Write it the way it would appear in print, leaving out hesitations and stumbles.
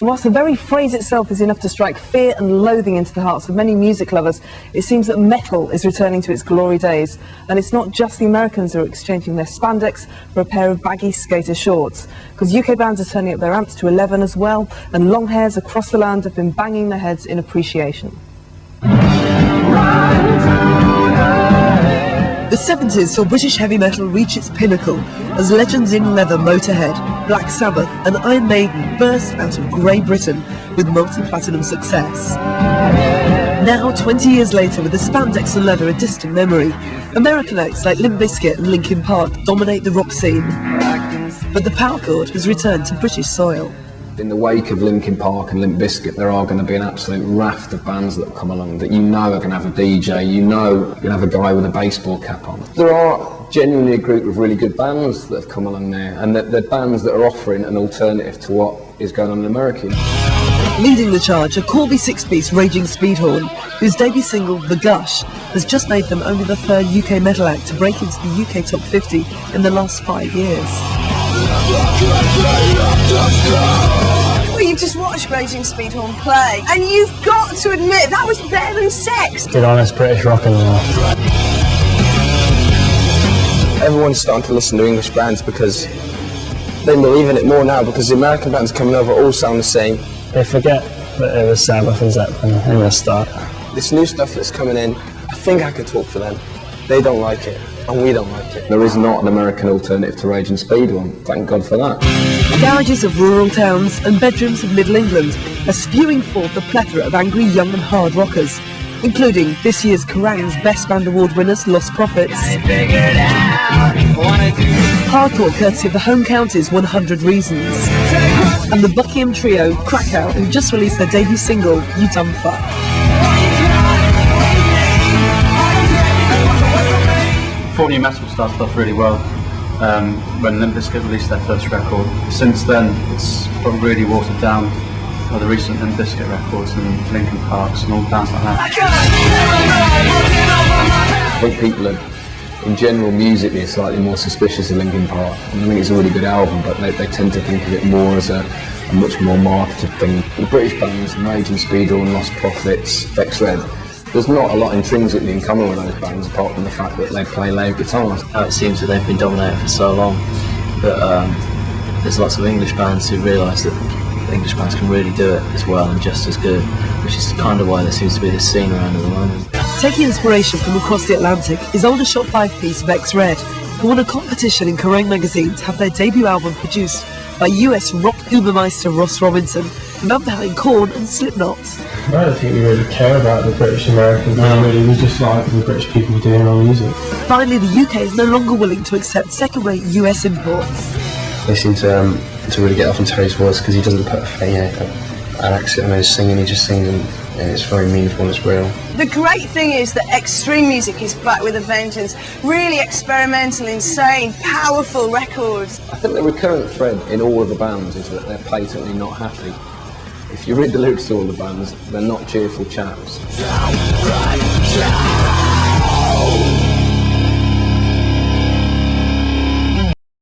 Whilst the very phrase itself is enough to strike fear and loathing into the hearts of many music lovers, it seems that metal is returning to its glory days. And it's not just the Americans who are exchanging their spandex for a pair of baggy skater shorts, because UK bands are turning up their amps to 11 as well, and long hairs across the land have been banging their heads in appreciation. The 70s saw British heavy metal reach its pinnacle as legends in leather Motorhead, Black Sabbath and Iron Maiden burst out of Grey Britain with multi-platinum success. Now, 20 years later, with the spandex and leather a distant memory, American acts like Limp Bizkit and Linkin Park dominate the rock scene. But the power chord has returned to British soil. In the wake of Linkin Park and Limp Bizkit, there are going to be an absolute raft of bands that come along that you know are going to have a DJ, you know you're going to have a guy with a baseball cap on. There are genuinely a group of really good bands that have come along there, and they're bands that are offering an alternative to what is going on in America. Leading the charge are Corby six-piece Raging Speedhorn, whose debut single, The Gush, has just made them only the third UK metal act to break into the UK top 50 in the last 5 years. Well, you've just watched Raging Speedhorn play, and you've got to admit that was better than sex. Good honest British rock and roll. Everyone's starting to listen to English bands because they believe in it more now, because the American bands coming over all sound the same. They forget that it was Sabbath and Zeppelin in the start. This new stuff that's coming in, I think I could talk for them. They don't like it, and we don't like it. There is not an American alternative to Raging Speedhorn, thank God for that. Garages of rural towns and bedrooms of Middle England are spewing forth a plethora of angry young and hard rockers, including this year's Kerrang's Best Band Award winners, Lostprophets. Hardcore courtesy of the home county's 100 Reasons. And the Buckingham trio, Crackout, who just released their debut single, You Dumb Fuck. New metal started off really well when Limp Bizkit released their first record. Since then, it's got really watered down by the recent Limp Bizkit records and Linkin Parks and all bands like that. I think people are, in general, musically slightly more suspicious of Linkin Park. I think it's a really good album, but they tend to think of it more as a much more marketed thing. The British bands, Raging Speedhorn, Lostprophets, X-Red, there's not a lot intrinsically in common with those bands apart from the fact that they play loud guitars. It seems that they've been dominated for so long, but there's lots of English bands who realise that English bands can really do it as well and just as good, which is kind of why there seems to be this scene around at the moment. Taking inspiration from across the Atlantic is Aldershot 5-piece of X-Red, who won a competition in Kerrang magazine to have their debut album produced by US rock ubermeister Ross Robinson, the man behind Korn and Slipknot. I don't think we really care about the British Americans, really. We just like the British people doing our music. Finally, the UK is no longer willing to accept second-rate US imports. They seem to really get off on Terry's voice because he doesn't put an accent on his singing, he just sings and it's very meaningful and it's real. The great thing is that extreme music is back with a vengeance. Really experimental, insane, powerful records. I think the recurrent thread in all of the bands is that they're patently not happy. If you read the lyrics to all the bands, they're not cheerful chaps.